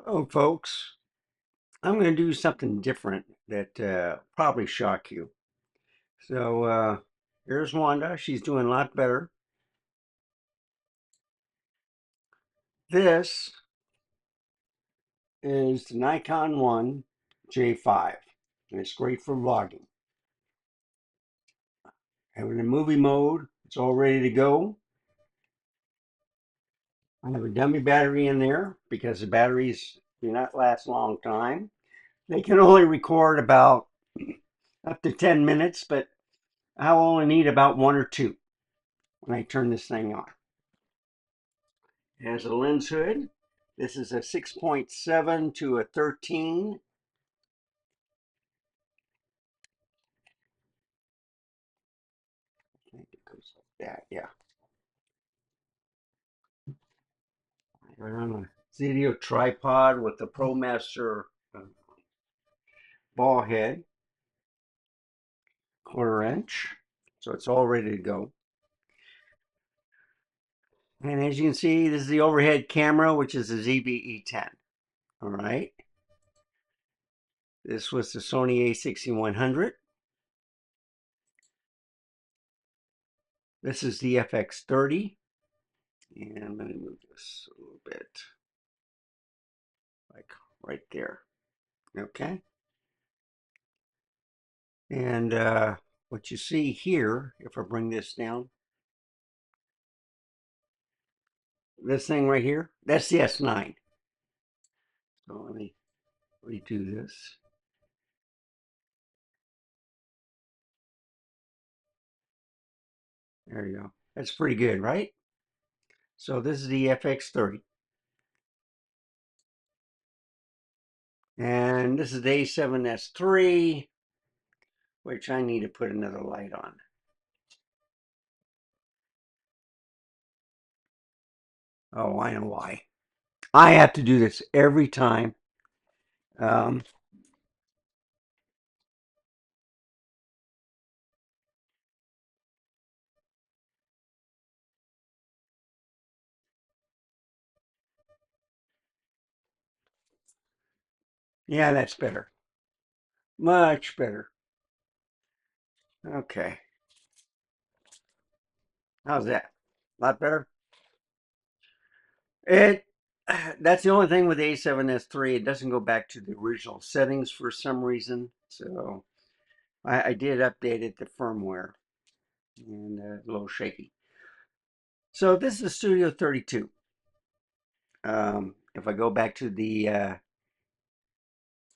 Oh, folks, I'm going to do something different that probably shock you. So here's Wanda. She's doing a lot better. This is the Nikon One J5, and it's great for vlogging. Have it in movie mode. It's all ready to go. I have a dummy battery in there because the batteries do not last a long time. They can only record about up to 10 minutes, but I'll only need about one or two when I turn this thing on. It has a lens hood. This is a 6.7 to a 13. I think it goes like that, yeah. Right on a video tripod with the ProMaster ball head, 1/4 inch. So it's all ready to go. And as you can see, this is the overhead camera, which is a ZV-E10. All right. This was the Sony A6100. This is the FX30. And let me move this a little bit, like right there. Okay. And what you see here, if I bring this down, this thing right here, that's the S9. So let me redo this. There you go. That's pretty good, right? So this is the FX30. And this is the A7S3, which I need to put another light on. Oh, I know why. I have to do this every time. Um, yeah, that's better. Much better. Okay. How's that? A lot better? It That's the only thing with the A7S3. It doesn't go back to the original settings for some reason. So I did update it to firmware, and a little shaky. So this is the Studio 32. If I go back to the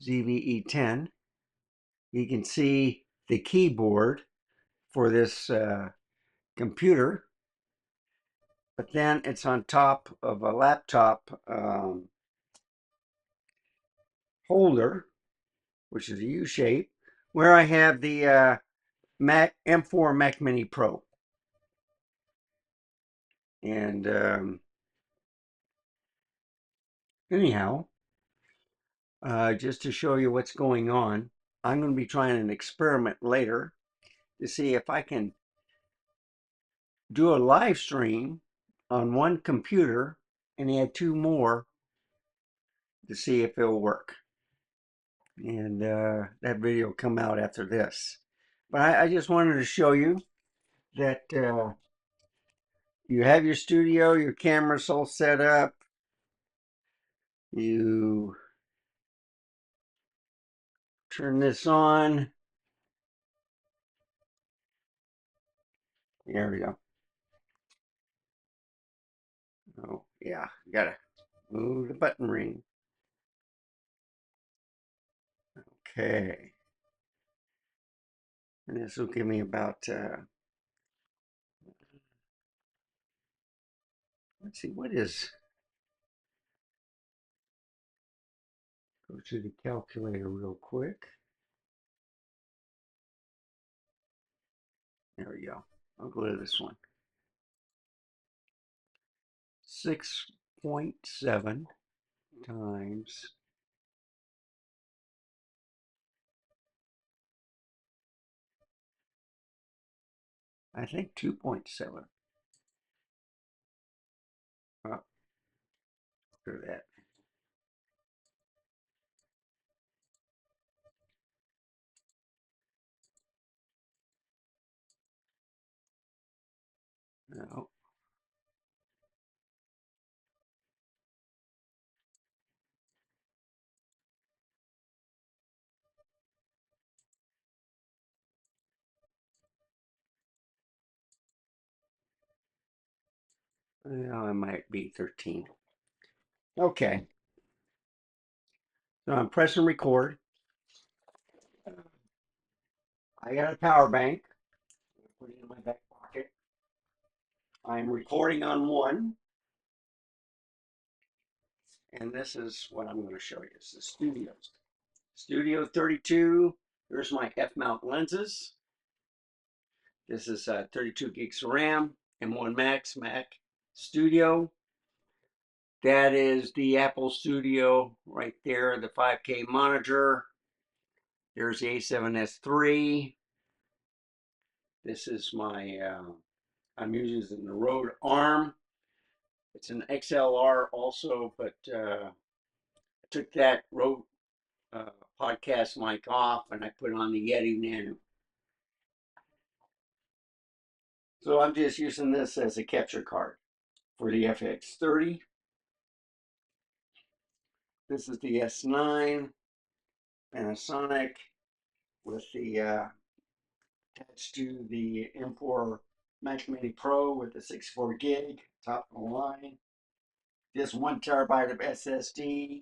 ZVE10, you can see the keyboard for this computer, but then it's on top of a laptop holder, which is a U shape, where I have the Mac M4 Mac Mini Pro. And anyhow, just to show you what's going on, I'm going to be trying an experiment later to see if I can do a live stream on one computer and add two more to see if it'll work. And that video will come out after this. But I just wanted to show you that you have your studio, your camera's all set up. You turn this on. There we go. Oh, yeah, gotta move the button ring. Okay. And this will give me about, let's see, what is, go to the calculator real quick. There we go. I'll go to this one. 6.7 times, I think 2.7. Oh, after that. Well, it might be 13. Okay, so I'm pressing record. I got a power bank. Put it in my back pocket. I'm recording on one, and this is what I'm going to show you. It's the Studio 32. There's my F-mount lenses. This is 32 gigs of RAM, M1 Mac Studio. That is the Apple Studio right there, the 5K monitor. There's the A7S III. This is my, I'm using the Rode Arm. It's an XLR also, but I took that Rode podcast mic off and I put on the Yeti Nano. So I'm just using this as a capture card for the FX30. This is the S9 Panasonic with the attached to the M4 Mac Mini Pro with the 64 gig top of the line. Just 1 terabyte of SSD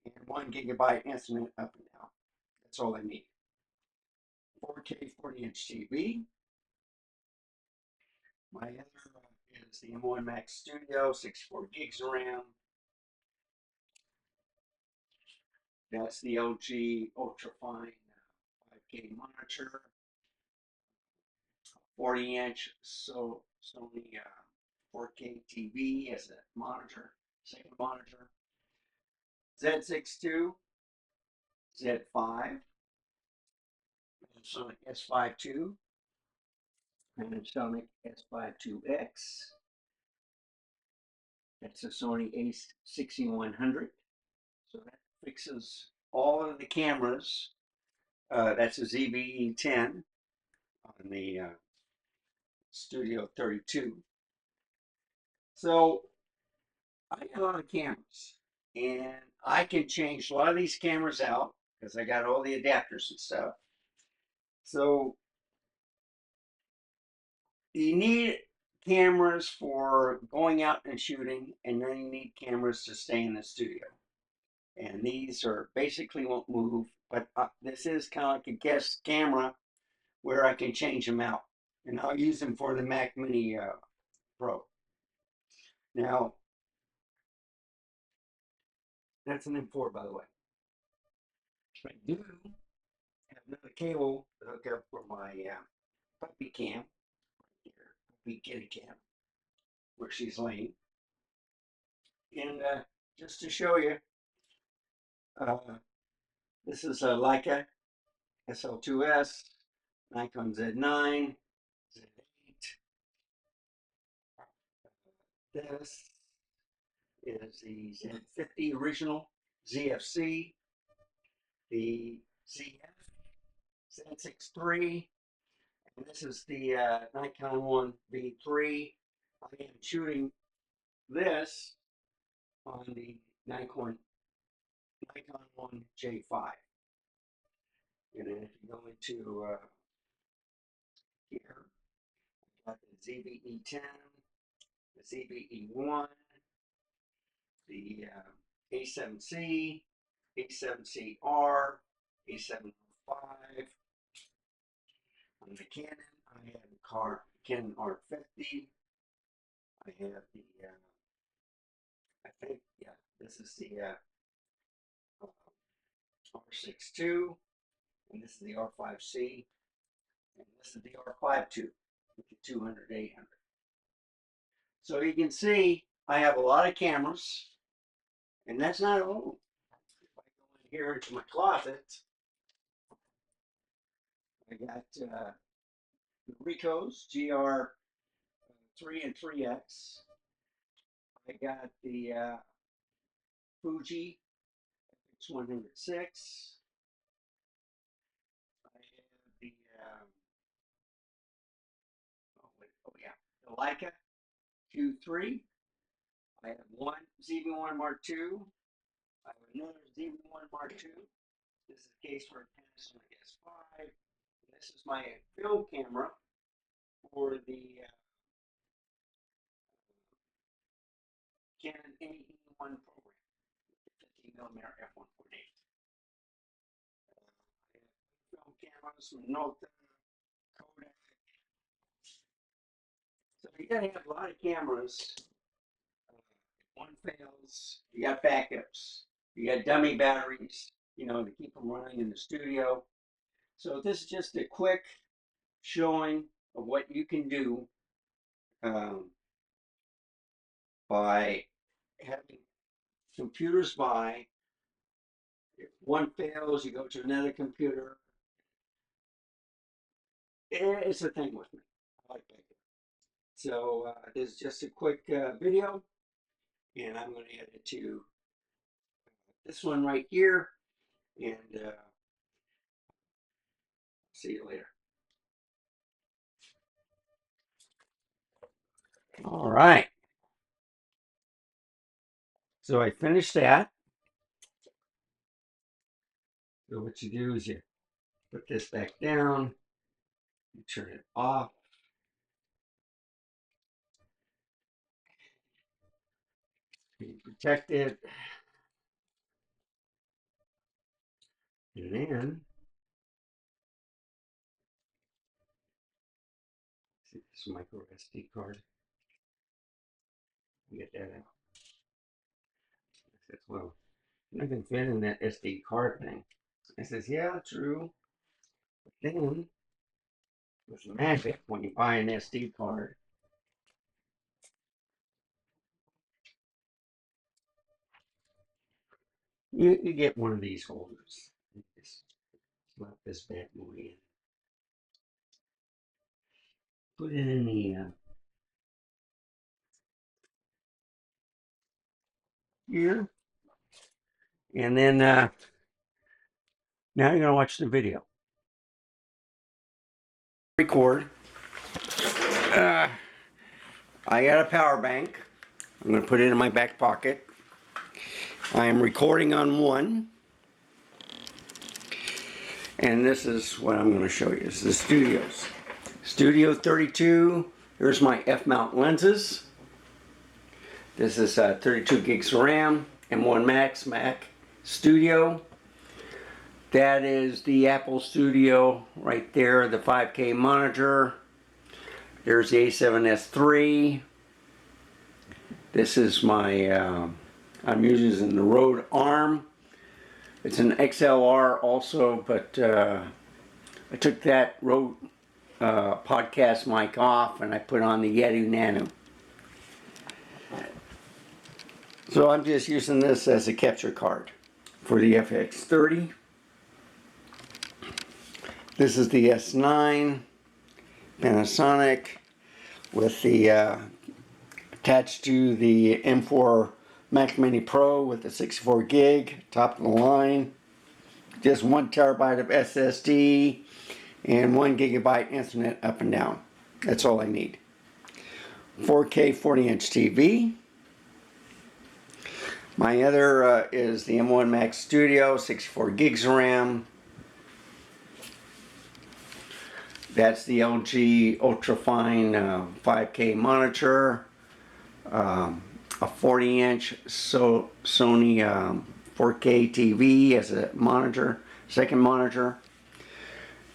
and 1 gigabyte internet up and down. That's all I need. 4K 40-inch TV. My other is the M1 Max Studio, 64 gigs of RAM. That's the LG Ultrafine 5K monitor, 40-inch Sony 4K TV as a monitor, second monitor. Z62, Z5, Sonic S52, Panasonic S52X. That's a Sony A6100. So that fixes all of the cameras. That's a ZVE10 on the Studio 32. So I got a lot of cameras, and I can change a lot of these cameras out because I got all the adapters and stuff. So you need cameras for going out and shooting, and then you need cameras to stay in the studio. And these are basically won't move, but this is kind of like a guest camera where I can change them out. And I'll use them for the Mac Mini Pro. Now, that's an import, by the way. I do have another cable to hook up for my puppy cam, right here, puppy kitty cam, where she's laying. And just to show you, uh, this is a Leica SL2S, Nikon Z9, Z8. This is the Z50 original ZFC, the ZF, Z6 and this is the Nikon 1 V3. I am shooting this on the Nikon 1 J5. And then if you go into here, I've got the ZVE10, the ZVE1, the A7C, A7CR, A705. On the Canon, I have the Canon R50. I have the, I think, yeah, this is the R62, and this is the R5C, and this is the R52 with the 200-800. So you can see I have a lot of cameras, and that's not all. If I go in here into my closet, I got the Ricos GR3 and 3X. I got the Fuji X106. I have the oh yeah, the Leica Q3. I have one ZV1 Mark II. I have another ZV1 Mark II. This is a case for a Panasonic S5. This is my film camera for the Canon AE1 program, 15mm f1.8. Film cameras, Minolta, Kodak. So you gotta have a lot of cameras. If one fails, you got backups. You got dummy batteries, to keep them running in the studio. So this is just a quick showing of what you can do um, by having computers by. If one fails, you go to another computer. It's a thing with me. I like that. So this is just a quick video, and I'm going to add it to this one right here, and see you later. All right. So I finished that. So what you do is you put this back down, you turn it off. You protect it, and then see this micro SD card. Get that out. I says, well, nothing fit in that SD card thing. I says, yeah, true. But then there's magic when you buy an SD card. You get one of these holders. Just slap this bad boy in. Put it in the here, and then now you're gonna watch the video. Record. I got a power bank. I'm gonna put it in my back pocket. I am recording on one, and this is what I'm going to show you. This is the studios. Studio 32. Here's my F-mount lenses. This is 32 gigs of RAM, M1 Mac Studio. That is the Apple Studio right there, the 5K monitor. There's the A7S III. This is my, I'm using the Rode Arm. It's an XLR also, but I took that Rode podcast mic off and I put on the Yeti Nano. So I'm just using this as a capture card for the FX30. This is the S9 Panasonic with the attached to the M4 Mac Mini Pro with the 64 gig, top of the line. Just 1 terabyte of SSD and 1 gigabyte Ethernet up and down. That's all I need. 4K 40-inch TV. My other is the M1 Max Studio, 64 gigs of RAM. That's the LG ultrafine 5K monitor. A 40-inch Sony 4K TV as a monitor, second monitor.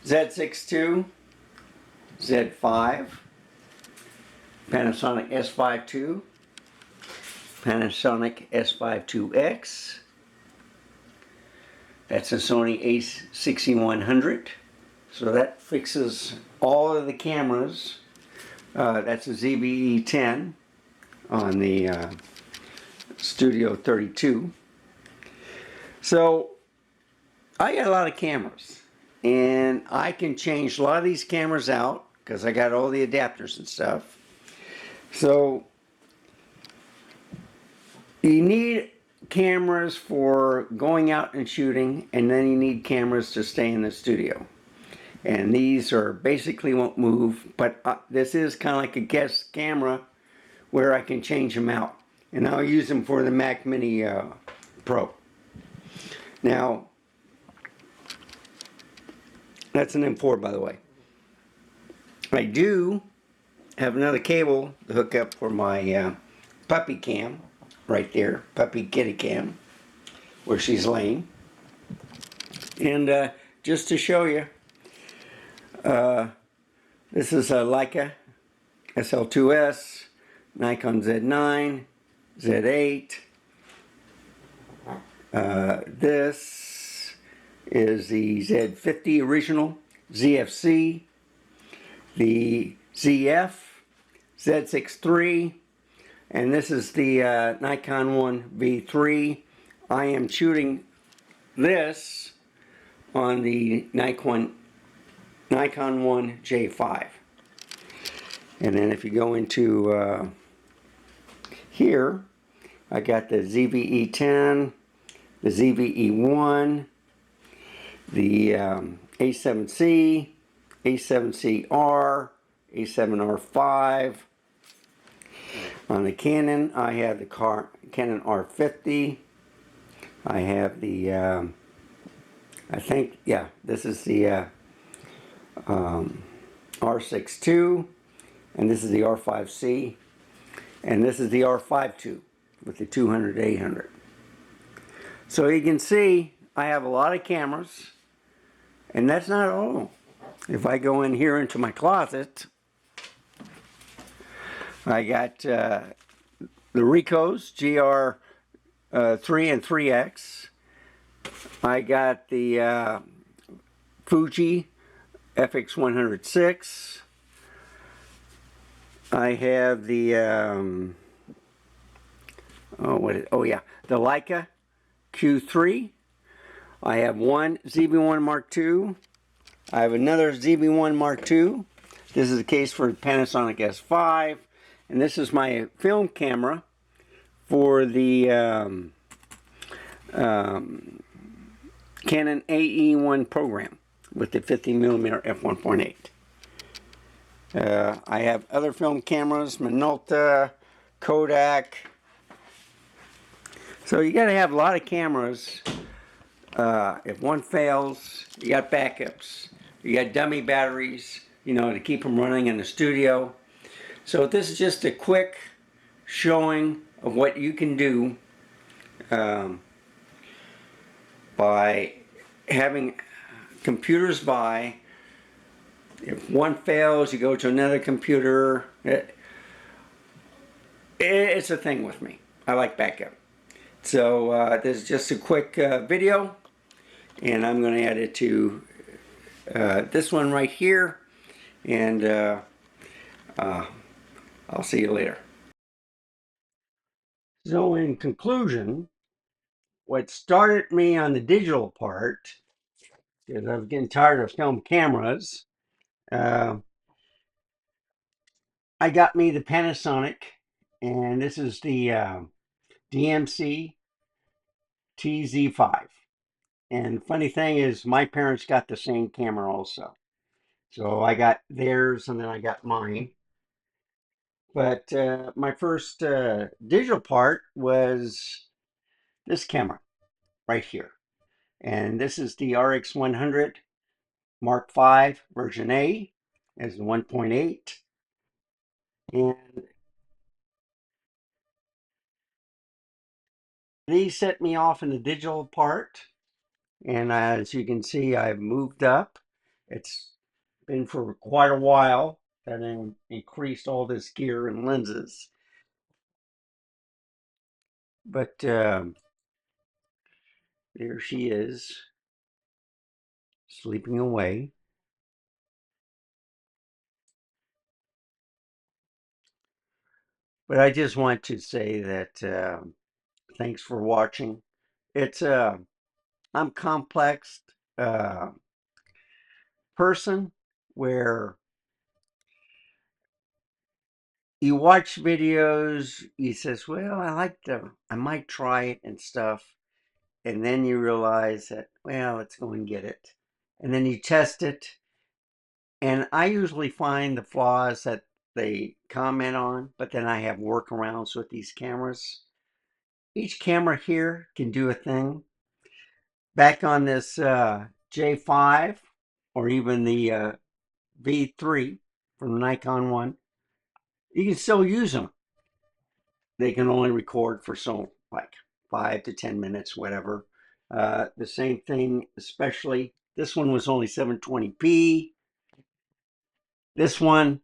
Z6 II, Z5, Panasonic S5 II, Panasonic S5 IIX. That's a Sony a6100. So that fixes all of the cameras. That's a ZBE10 on the Studio 32. So I got a lot of cameras, and I can change a lot of these cameras out because I got all the adapters and stuff. So you need cameras for going out and shooting, and then you need cameras to stay in the studio. And these are basically won't move, but this is kind of like a guest camera where I can change them out. And I'll use them for the Mac Mini Pro. Now, that's an M4, by the way. I do have another cable to hook up for my puppy cam. right there, puppy kitty cam, where she's laying. And just to show you, this is a Leica SL2S, Nikon Z9, Z8. This is the Z50 original, ZFC, the ZF, Z6 III, and this is the Nikon 1 V3. I am shooting this on the Nikon 1 J5. And then if you go into here, I got the ZVE10, the ZVE1, the A7C, A7CR, A7R5. On the Canon, I have the Canon R50. I have the, I think, yeah, this is the R6 II, and this is the R5C, and this is the R5 II with the 200-800. So you can see I have a lot of cameras, and that's not all. If I go in here into my closet, I got the Ricos GR3 and 3X. I got the Fuji FX106. I have the the Leica Q3. I have one ZV1 Mark II. I have another ZV1 Mark II. This is the case for Panasonic S5, and this is my film camera for the Canon AE1 program with the 50mm f1.8. I have other film cameras, Minolta, Kodak. So you got to have a lot of cameras. If one fails, you got backups. You got dummy batteries, to keep them running in the studio. So this is just a quick showing of what you can do by having computers by. If one fails, you go to another computer. It's a thing with me. I like backup. So this is just a quick video, and I'm going to add it to this one right here, and I'll see you later. So in conclusion, what started me on the digital part, because I was getting tired of film cameras, I got me the Panasonic, and this is the DMC TZ5. And funny thing is, my parents got the same camera also. So I got theirs, and then I got mine. But my first digital part was this camera right here. And this is the RX100 Mark V version A as the 1.8. And these set me off in the digital part. And as you can see, I've moved up. It's been for quite a while that I increased all this gear and lenses. But there she is, sleeping away. But I just want to say that thanks for watching. It's I'm complex person where you watch videos, you says, well, I might try it and stuff. And then you realize that, well, let's go and get it. And then you test it. And I usually find the flaws that they comment on, but then I have workarounds with these cameras. Each camera here can do a thing. Back on this J5 or even the V3 from the Nikon one, you can still use them. they can only record for so like 5 to 10 minutes, whatever. The same thing, especially this one was only 720p. This one,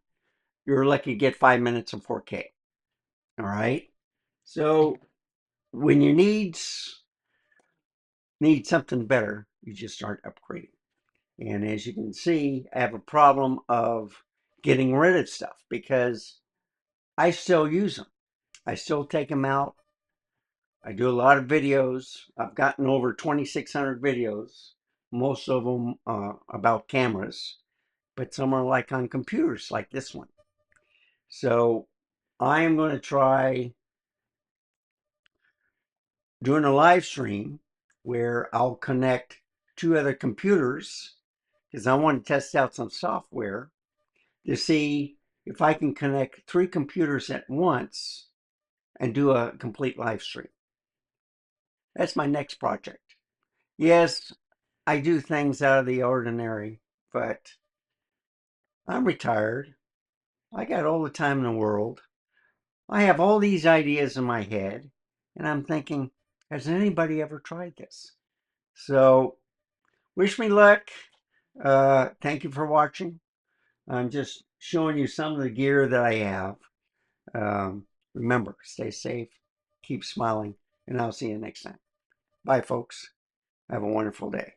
you're lucky to get 5 minutes of 4K. All right. So when you need something better, you just start upgrading. And as you can see, I have a problem of getting rid of stuff because I still use them. I still take them out. I do a lot of videos. I've gotten over 2,600 videos, most of them about cameras, but some are like on computers, like this one. So I am going to try doing a live stream where I'll connect 2 other computers because I want to test out some software to see if I can connect 3 computers at once and do a complete live stream. That's my next project. Yes, I do things out of the ordinary, but I'm retired. I got all the time in the world. I have all these ideas in my head, and I'm thinking, has anybody ever tried this? So, wish me luck. Thank you for watching. I'm just showing you some of the gear that I have. Remember, stay safe, keep smiling, and I'll see you next time. Bye, folks. Have a wonderful day.